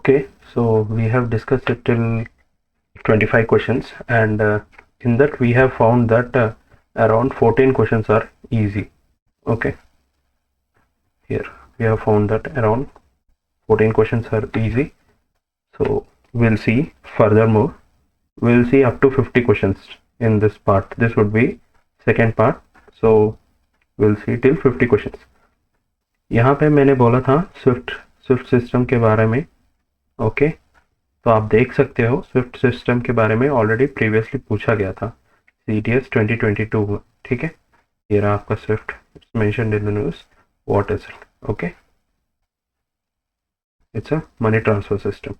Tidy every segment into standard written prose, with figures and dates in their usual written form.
Okay, so we have discussed it till 25 questions, and in that we have found that around 14 questions are easy. Okay, here we have found that around 14 questions are easy. So we'll see furthermore. We'll see up to 50 questions in this part. This would be second part. So we'll see till 50 questions. यहाँ पे मैंने बोला था Swift system के बारे में. Okay, तो आप देख सकते हो स्विफ्ट सिस्टम के बारे में ऑलरेडी प्रीवियसली पूछा गया था CTS 2022 में. ठीक है, ये रहा आपका Swift. It's mentioned in the news. What is it? Okay, it's a money transfer system.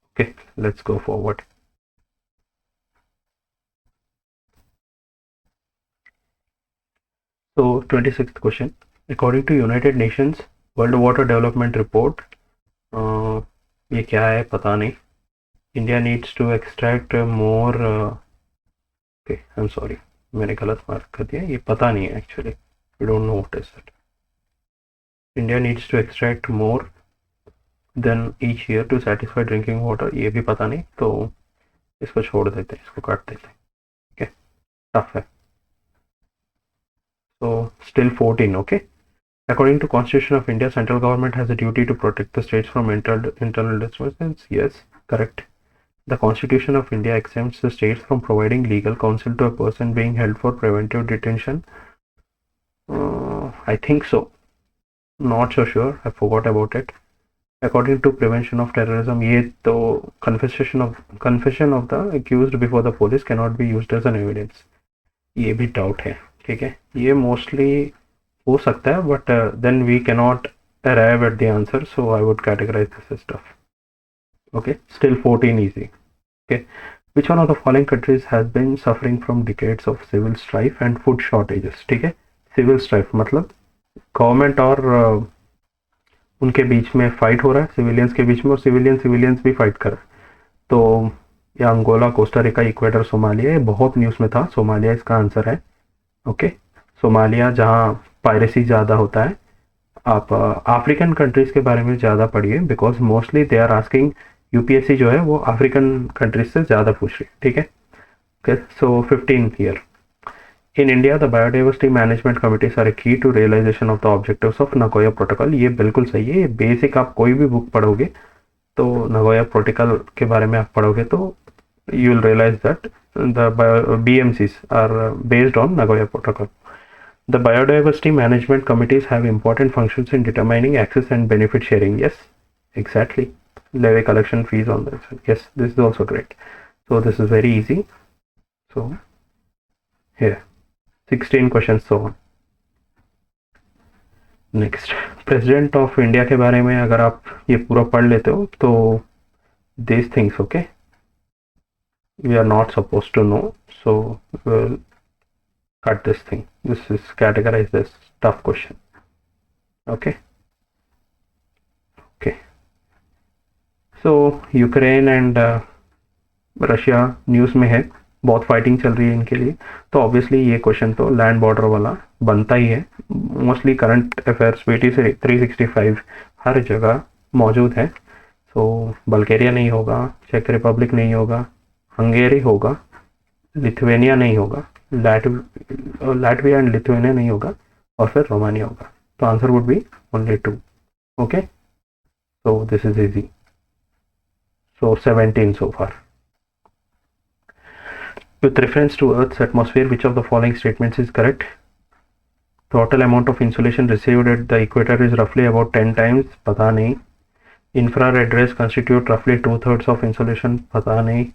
Okay, let's go forward. So 26th question. According to United Nations World Water Development Report, ये क्या है पता नहीं. India needs to extract more. Okay, I'm sorry, मैंने गलत mark कर दिया. ये पता नहीं है actually. We don't know what is it. India needs to extract more than each year to satisfy drinking water. ये भी पता नहीं, तो इसको छोड़ देते हैं, इसको काट देते हैं. ठीक है, टफ है. So still 14. Okay. According to Constitution of India, central government has a duty to protect the states from internal disturbance. Yes, correct. The Constitution of India exempts the states from providing legal counsel to a person being held for preventive detention. I think so. Not so sure. I forgot about it. According to Prevention of Terrorism, ये तो confession of the accused before the police cannot be used as an evidence. ये भी doubt है. ठीक है, ये mostly हो सकता है, but then we cannot arrive at the answer, so I would categorize this as tough. Okay, still 14 easy. Okay, which one of the following countries has been suffering from decades of civil strife and food shortages. ठीक है, civil strife मतलब government और उनके बीच में fight हो रहा है, civilians के बीच में, और सिविलियंस भी फाइट कर रहे हैं. तो ये Angola, Costa Rica, Ecuador, Somalia, ये बहुत न्यूज़ में था. सोमालिया इसका आंसर है. ओके, सोमालिया जहाँ पायरेसी ज़्यादा होता है. आप अफ्रीकन कंट्रीज़ के बारे में ज़्यादा पढ़िए, because mostly they are asking. UPSC जो है वो अफ्रीकन कंट्रीज से ज़्यादा पूछ रही है. ठीक है. Okay, so 15 year. In India the biodiversity management committees are a key to realization of the objectives of Nagoya protocol. ये बिल्कुल सही है. ये बेसिक आप कोई भी बुक पढ़ोगे तो नगोया प्रोटोकॉल के बारे में आप पढ़ोगे तो you will realize that the BMCs are based on Nagoya Protocol. The biodiversity management committees have important functions in determining access and benefit sharing. Yes, exactly. Levy collection fees on this. Yes, this is also great. So this is very easy. So here 16 questions so on. Next, President of India के बारे में अगर आप ये पूरा पढ़ लेते हो तो these things, okay, we are not supposed to know, so we'll cut this thing. This is categorized as tough question. Okay. So Ukraine and Russia news में है, बहुत फाइटिंग चल रही है इनके लिए, तो ऑब्वियसली ये क्वेश्चन तो लैंड बॉर्डर वाला बनता ही है. मोस्टली करंट अफेयर्स 365 हर जगह मौजूद है. सो बल्गेरिया नहीं होगा, चेक रिपब्लिक नहीं होगा, हंगेरी होगा, लिथुआनिया नहीं होगा, लैटविया एंड लिथुआनिया नहीं होगा, और फिर रोमानिया होगा. तो answer would B only 2. Okay, so this is easy. So 17 so far. With reference to Earth's atmosphere, which of the following statements is correct? Total amount of insolation received at the equator is roughly about 10 times. पता नहीं. Infrared rays constitute roughly 2/3 of insolation. पता नहीं.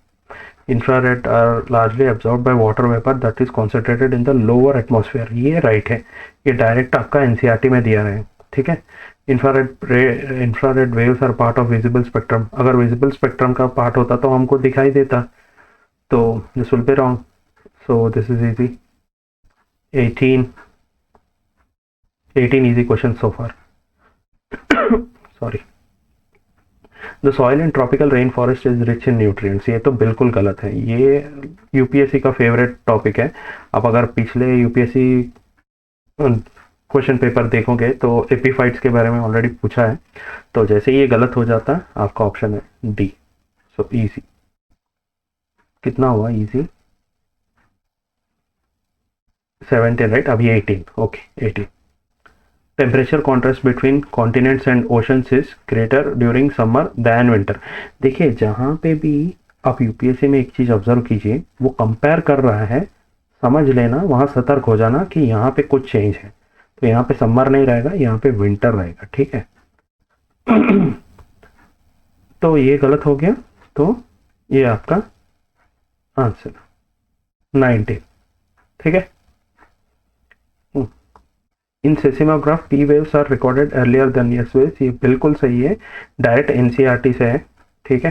Infrared are largely absorbed by water vapor that is concentrated in the lower atmosphere. ये right है. ये direct आपका NCERT में दिया है. ठीक है. Infrared waves are part of visible spectrum. अगर विजिबल स्पेक्ट्रम का पार्ट होता तो हमको दिखाई देता, तो this will be wrong. So this is easy. 18 easy questions so far. Sorry. The soil in tropical rainforest is rich in nutrients. ये तो बिल्कुल गलत है. ये यूपीएससी का फेवरेट टॉपिक है. आप अगर पिछले यूपीएससी क्वेश्चन पेपर देखोगे तो एपीफाइट्स के बारे में ऑलरेडी पूछा है, तो जैसे ही ये गलत हो जाता है आपका ऑप्शन है डी। So easy. कितना हुआ इजी? 17 राइट, अभी 18। Okay 18। Temperature contrast between continents and oceans is greater during summer than winter. देखिए जहाँ पे भी आप यूपीएससी में एक चीज़ ऑब्जर्व कीजिए, वो कंपेयर कर रहा है, समझ लेना, वहाँ सतर्क हो जाना कि यहाँ पे कुछ चेंज है। तो यहाँ पे समर नहीं रहेगा, यहाँ पे विंटर रहेगा, ठीक है। तो ये गलत हो गया, तो ये आपका आंसर 19, ठीक है। In seismograph P waves are recorded earlier than S waves, ये बिल्कुल सही है, डायरेक्ट एनसीईआरटी से है, ठीक है।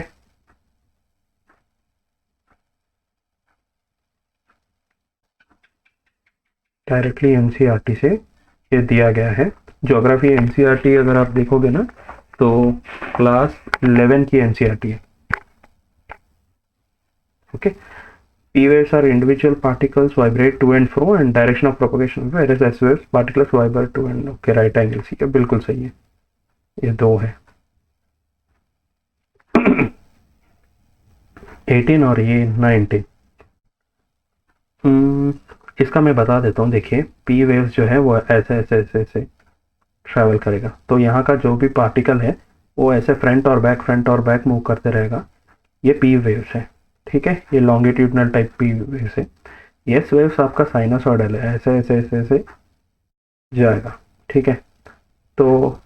डायरेक्टली एनसीईआरटी से ये दिया गया है। ज्योग्राफी एनसीईआरटी अगर आप देखोगे ना तो क्लास 11 की एनसीईआरटी है, okay. P waves are individual particles vibrate to and fro and direction of propagation, whereas S waves particles vibrate to and okay right angles। ये बिल्कुल सही है, ये 2 है। 18 और ये 19। इसका मैं बता देता हूँ, देखिए P waves जो है वो ऐसे ऐसे ऐसे ऐसे ट्रैवल करेगा, तो यहाँ का जो भी पार्टिकल है वो ऐसे फ्रंट और बैक मूव करते रहेगा, ये P waves है, ठीक है। ये लॉन्गिट्यूडनल टाइप पी वेव्स है। एस वेव्स आपका साइनसॉइडल है, ऐसे ऐसे ऐसे ऐसे जाएगा, ठीक है। तो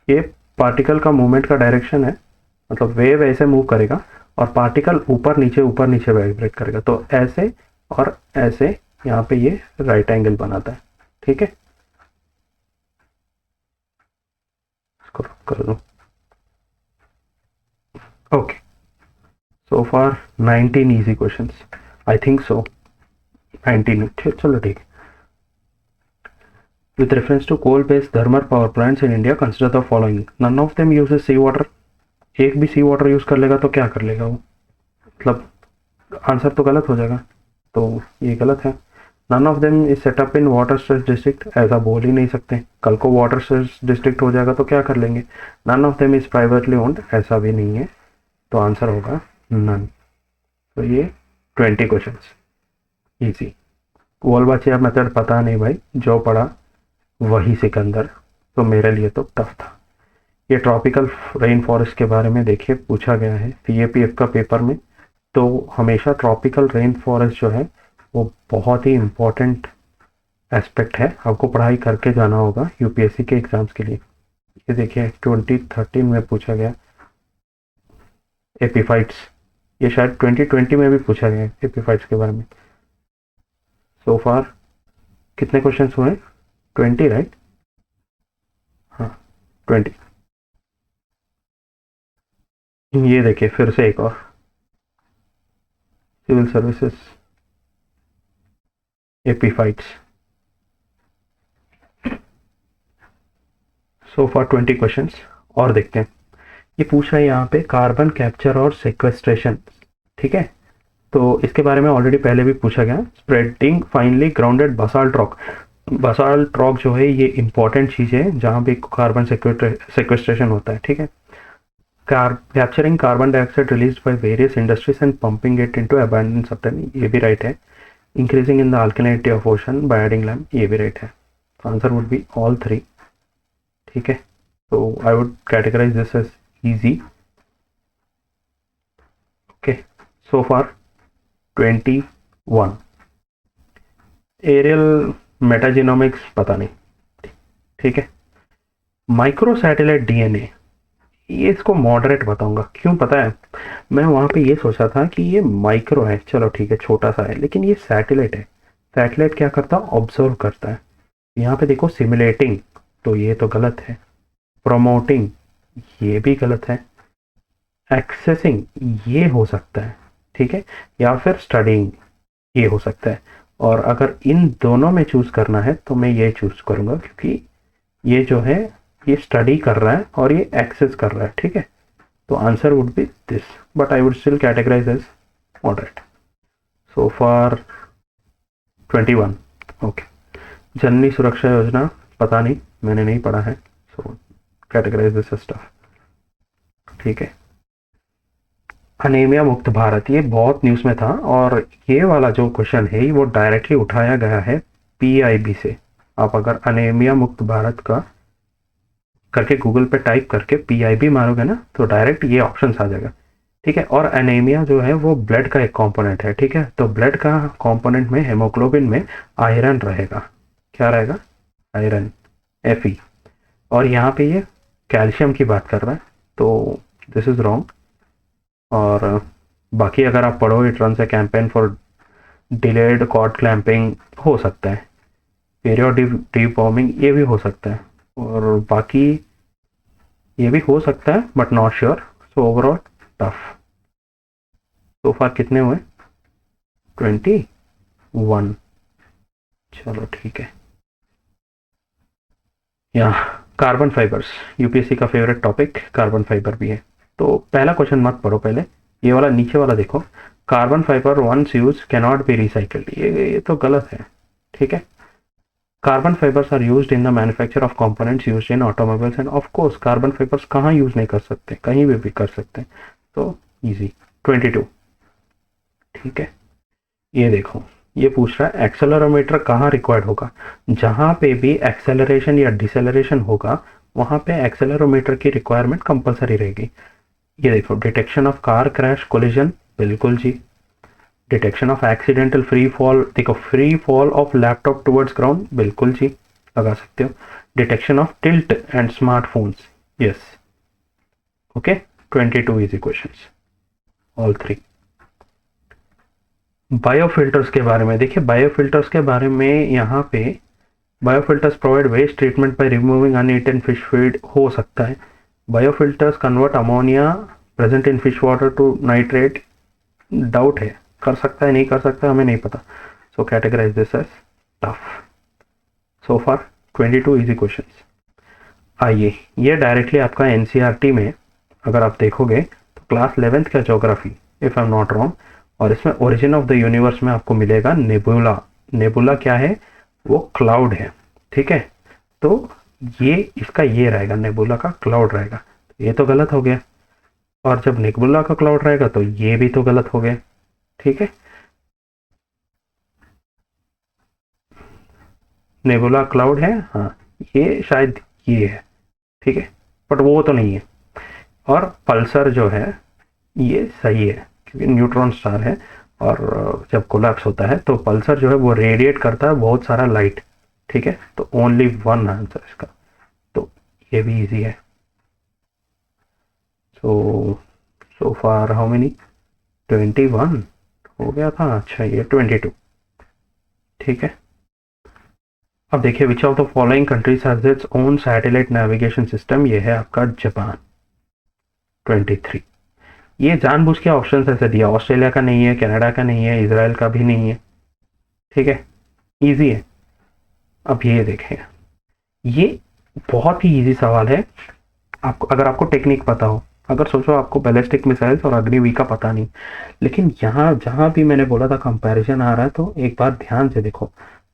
ये पार्टिकल का मूवमेंट का डायरेक्शन है, मतलब वेव ऐसे मूव करेगा और पार्टिकल ऊपर नीचे वाइब्रेट करेगा, तो ऐसे और ऐसे यहाँ पे ये राइट एंगल बनाता है, ठीक है। इसको कर दो, okay. So far 19 easy questions, I think so, 19। चलो ठीक है। With reference to coal-based thermal power plants in India, consider the following. None of them uses sea water। एक भी सी वाटर यूज कर लेगा तो क्या कर लेगा वो, मतलब आंसर तो गलत हो जाएगा, तो ये गलत है। None of them is set up in water stress district, ऐसा बोल ही नहीं सकते, कल को वाटर स्ट्रेस डिस्ट्रिक्ट हो जाएगा तो क्या कर लेंगे। None of them is privately owned, ऐसा भी नहीं है, तो आंसर होगा नन। तो ये 20 क्वेश्चंस इजी। वोल्बाचिया मेथड पता नहीं भाई, जो पढ़ा वही सिकंदर, तो मेरे लिए तो टफ था। ये ट्रॉपिकल रेन फॉरेस्ट के बारे में देखिए पूछा गया है सीएपीएफ का पेपर में, तो हमेशा ट्रॉपिकल रेन फॉरेस्ट जो है वो बहुत ही इम्पोर्टेंट एस्पेक्ट है, आपको पढ़ाई करके जाना होगा यूपीएससी के एग्जाम्स के लिए। ये देखिए 2013 में पूछा गया एपीफाइट्स, ये शायद 2020 में भी पूछा गया एपीफाइट्स के बारे में। सो फार कितने क्वेश्चंस हुए? 20 राइट, हाँ 20। ये देखिए फिर से एक और सिविल सर्विसेज एपीफाइट्स। सो फार 20 क्वेश्चंस और देखते हैं। ये पूछा है यहाँ पे कार्बन कैप्चर और सेक्वेस्ट्रेशन, ठीक है। तो इसके बारे में ऑलरेडी पहले भी पूछा गया। Spreading finally grounded basalt rock, basalt rock जो है ये इंपॉर्टेंट चीज़ है जहाँ पे कार्बन सेक्वेस्ट्रेशन होता है, ठीक है। Capturing carbon dioxide release by various industries and pumping it into abandon सबटन, ये भी राइट है। Increasing in the alkalinity of ocean by adding lime, ये भी राइट है। आंसर वुड बी ऑल 3, ठीक है। तो I would categorize this as easy, okay। so far 21। Aerial metagenomics पता नहीं, ठीक है। माइक्रो सैटेलाइट डीएनए, ये इसको मॉडरेट बताऊंगा, क्यों पता है, मैं वहां पे ये सोचा था कि ये माइक्रो है, चलो ठीक है छोटा सा है, लेकिन ये सैटेलाइट है। सैटेलाइट क्या करता है, ऑब्जर्व करता है। यहाँ पे देखो सिमुलेटिंग, तो ये तो गलत है। प्रोमोटिंग, ये भी गलत है। एक्सेसिंग, ये हो सकता है, ठीक है, या फिर स्टडिंग, ये हो सकता है। और अगर इन दोनों में चूज करना है तो मैं ये चूज करूंगा, क्योंकि ये जो है ये स्टडी कर रहा है और ये एक्सेस कर रहा है, ठीक है। तो answer would be this, but I would still categorize as moderate. So far 21, okay. Janani Suraksha Yojana पता नहीं, मैंने नहीं पढ़ा है, सो कैटेगराइज दिस स्टफ। ठीक है, अनीमिया मुक्त भारत, ये बहुत न्यूज़ में था, और ये वाला जो क्वेश्चन है वो डायरेक्टली उठाया गया है पीआईबी से। आप अगर अनीमिया मुक्त भारत का करके गूगल पे टाइप करके पीआईबी मारोगे ना, तो डायरेक्ट ये ऑप्शन आ जाएगा। ठीक है, और एनीमिया जो है वो ब्लड का एक कंपोनेंट है। ठीक है, तो ब्लड का कंपोनेंट में हेमोग्लोबिन में आयरन रहेगा। क्या रहेगा? Iron, Fe। और यहाँ पे ये कैल्शियम की बात कर रहा है, तो दिस इज रॉन्ग। और बाकी अगर आप पढ़ो, it runs a campaign for delayed cord clamping, हो सकता है। पीरियोडिक डिवॉर्मिंग, ये भी हो सकता है। और बाकी ये भी हो सकता है but not sure. So overall tough. So far कितने हुए? 21। चलो ठीक है। यहाँ कार्बन फाइबर्स, यूपीएससी का फेवरेट टॉपिक कार्बन फाइबर भी है। तो पहला क्वेश्चन मत पढ़ो, पहले ये वाला नीचे वाला देखो। Carbon fibre once use cannot be recycled, ये तो गलत है। ठीक है, carbon fibres are used in the manufacture of components used in automobiles and of course carbon fibres कहाँ यूज नहीं कर सकते, कहीं भी कर सकते हैं। तो इजी। 22। ठीक है, ये देखो, ये पूछ रहा है एक्सेलरोमीटर कहाँ रिक्वायर्ड होगा। जहां पे भी एक्सेलरेशन या डिसेलरेशन होगा, वहां पे एक्सेलरोमीटर की रिक्वायरमेंट कंपलसरी रहेगी। ये देखो, detection of car crash collision, बिल्कुल जी। Detection of accidental free fall, देखो free fall of laptop towards ground, बिल्कुल जी, लगा सकते हो। Detection of tilt and smartphones, yes. Okay, 22 easy questions, all 3। Biofilters के बारे में देखिए, बायोफिल्टर्स के बारे में यहाँ पे biofilters provide waste treatment by removing uneaten fish feed, हो सकता है। Biofilters convert ammonia present in fish water to nitrate, doubt है, कर सकता है नहीं कर सकता हमें नहीं पता। So categorize this as tough. So far 22 easy questions. आइए, ये डायरेक्टली आपका एनसीईआरटी में अगर आप देखोगे तो क्लास 11th का geography, if I am not wrong, और इसमें ओरिजिन ऑफ द यूनिवर्स में आपको मिलेगा नेबुला। नेबुला क्या है? वो क्लाउड है। ठीक है, तो ये इसका ये रहेगा, नेबुला का क्लाउड रहेगा। ये तो गलत हो गया, और जब नेबुला का क्लाउड रहेगा तो ये भी तो गलत हो गया। ठीक है, नेबुला क्लाउड है, हाँ, ये शायद ये है। ठीक है, बट वो तो नहीं है। और पल्सर जो है ये सही है, क्योंकि न्यूट्रॉन स्टार है, और जब कोलैप्स होता है तो पल्सर जो है वो रेडिएट करता है बहुत सारा लाइट। ठीक है, तो ओनली वन आंसर इसका, तो ये भी इजी है। So far how many? 21 हो गया था, अच्छा ये 22। ठीक है, अब देखिए, विच of the following countries has its own satellite navigation system, ये है आपका जापान। 23। ये जानबूझ के ऑप्शन ऐसे दिया, ऑस्ट्रेलिया का नहीं है, कनाडा का नहीं है, इसराइल का भी नहीं है। ठीक है, इजी है। अब ये देखें, ये बहुत ही इजी सवाल है। आपको अगर आपको टेक्निक पता हो, अगर सोचो आपको बैलिस्टिक मिसाइल्स और अग्निवीर का पता नहीं, लेकिन यहाँ जहाँ भी मैंने बोला था कंपैरिजन आ रहा है, तो एक बार ध्यान से देखो।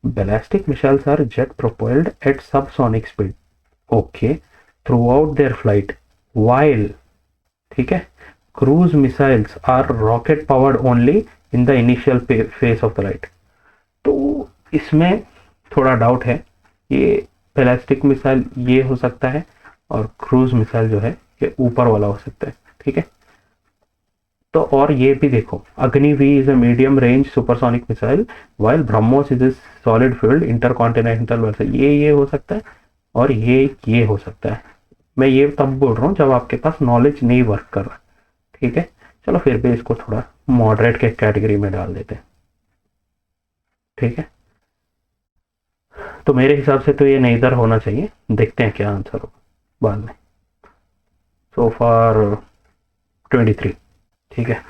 Ballistic missiles are jet propelled at subsonic speed, okay, throughout their flight, while, ठीक है, cruise missiles are rocket powered only in the initial phase of the flight. तो इसमें थोड़ा डाउट है, ये बैलिस्टिक मिसाइल ये हो सकता है, और क्रूज मिसाइल जो है ये ऊपर वाला हो सकता है। ठीक है, तो और ये भी देखो, Agniveer is a medium range supersonic missile, while BrahMos is a solid fuelled intercontinental missile, ये हो सकता है, और ये हो सकता है। मैं ये तब बोल रहा हूँ जब आपके पास नॉलेज नहीं वर्क कर रहा। ठीक है, चलो फिर भी इसको थोड़ा मॉडरेट के कैटेगरी में डाल देते हैं। ठीक है, तो मेरे हिसाब से तो ये नहीं इधर होना चाहिए, देखते हैं क्या आंसर होगा बाद में। सो फार 23। ठीक है,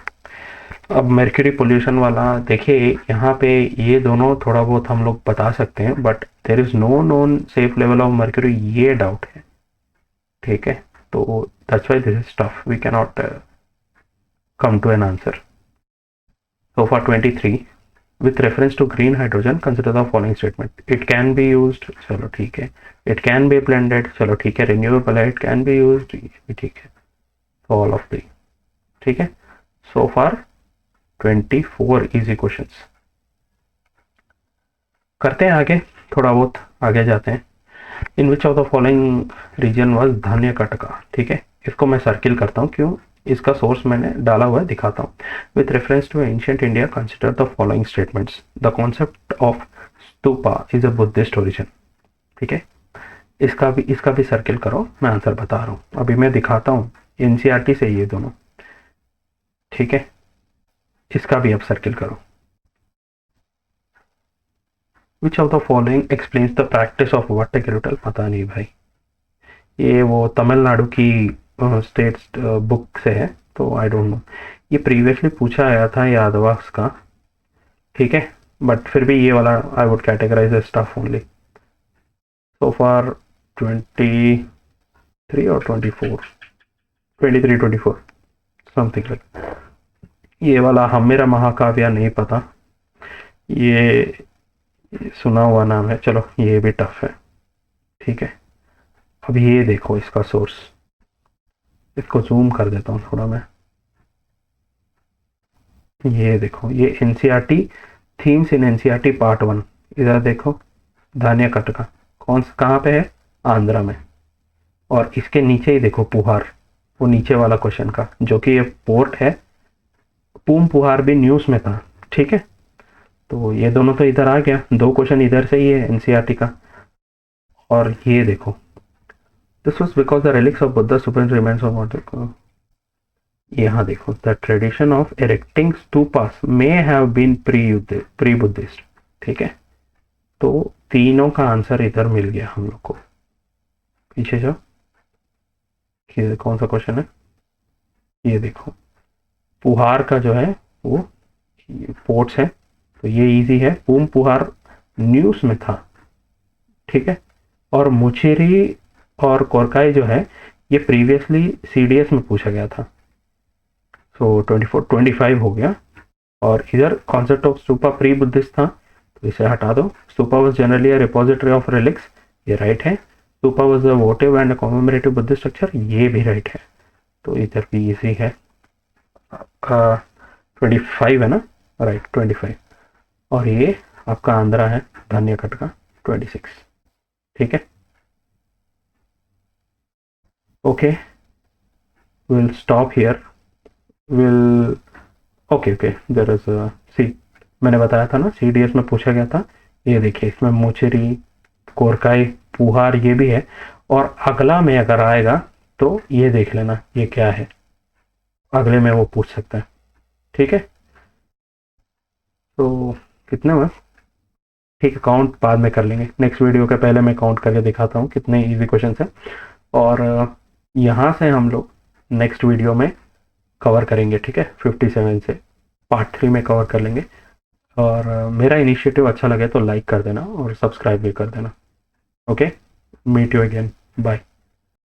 अब मर्क्यूरी पोल्यूशन वाला देखिए, यहाँ पे ये दोनों थोड़ा बहुत हम लोग बता सकते हैं, but there is no known safe level of mercury, ये डाउट है। ठीक है, तो that's why this is tough, we can not come to an answer. So for 23, with reference to green hydrogen consider the following statement. It can be used, चलो ठीक है। It can B blended, चलो ठीक है। Renewable है, it can be used, ये भी ठीक है। ऑल ऑफ दी, ठीक है। So far 24 easy questions. करते हैं आगे, थोड़ा बहुत आगे जाते हैं। In which of the following region was Dhanyakataka, ठीक है। इसको मैं सर्किल करता हूँ, क्यों, इसका सोर्स मैंने डाला हुआ है, दिखाता हूँ। With reference to ancient India consider the following statements. The concept of stupa is a Buddhist origin, ठीक है। इसका भी सर्किल करो, मैं आंसर बता रहा हूँ। अभी मैं दिखाता हूँ, एनसीईआरटी से ये दोनों, ठीक है। इसका भी अब सर्किल करो। विच of the following explains the practice of vertical, पता नहीं भाई, ये वो तमिलनाडु की स्टेट बुक से है, तो आई डोंट नो। ये प्रीवियसली पूछा आया था यादवास का, ठीक है। बट फिर भी ये वाला I would categorize as tough only. So far 23 और 24, 23 24 समथिंग लाइक। ये वाला हम मेरा महाकाव्य नहीं पता, ये सुना हुआ नाम है, चलो ये भी टफ है, ठीक है। अब ये देखो इसका सोर्स, इसको जूम कर देता हूँ थोड़ा मैं। ये देखो, ये NCERT themes in NCERT part 1। इधर देखो, धान्य कटका कहाँ पे है, आंध्रा में। और इसके नीचे ही देखो पुहार, वो नीचे वाला क्वेश्चन का, जो कि ये पोर्ट है। पूम पुहार भी न्यूज़ में था, ठीक है। तो ये दोनों तो इधर आ गया, 2 क्वेश्चन इधर से ही है एनसीईआरटी का। और ये देखो, this was because the relics of Buddha supreme remains of water. यहाँ देखो, the tradition of erecting stupas may have been pre Buddhist, ठीक है। तो तीनों का आंसर इधर मिल गया हम लोग को। पीछे जाओ, कौन सा क्वेश्चन है, ये देखो। पुहार का जो है वो पोर्ट्स है, तो ये इजी है। पूम पुहार न्यूज़ में था, ठीक है। और मुचेरी और कोरकाई जो है, ये प्रीवियसली सीडीएस में पूछा गया था। सो 24 25 हो गया। और इधर concept of stupa pre Buddhist था, तो इसे हटा दो। Stupa was generally a repository of relics, ये राइट है। Stupa was a वोटिव and commemorative Buddhist structure, ये भी राइट है। तो इधर भी इजी है। 25 है ना, राइट 25। और ये आपका आंध्रा है, धान्य कटका 26, ठीक है। Okay, will stop here, will okay there is C, मैंने बताया था ना सीडीएस में पूछा गया था। ये देखिए, इसमें मोचेरी, कोरकाई, पुहार ये भी है। और अगला में अगर आएगा तो ये देख लेना ये क्या है, अगले में वो पूछ सकता है, ठीक है। तो कितने हुए, ठीक है, काउंट बाद में कर लेंगे। नेक्स्ट वीडियो के पहले मैं काउंट करके दिखाता हूँ कितने इजी क्वेश्चन हैं। और यहाँ से हम लोग नेक्स्ट वीडियो में कवर करेंगे, ठीक है। 57 से पार्ट 3 में कवर कर लेंगे। और मेरा इनिशिएटिव अच्छा लगे तो लाइक कर देना और सब्सक्राइब भी कर देना। Okay, meet you again, bye.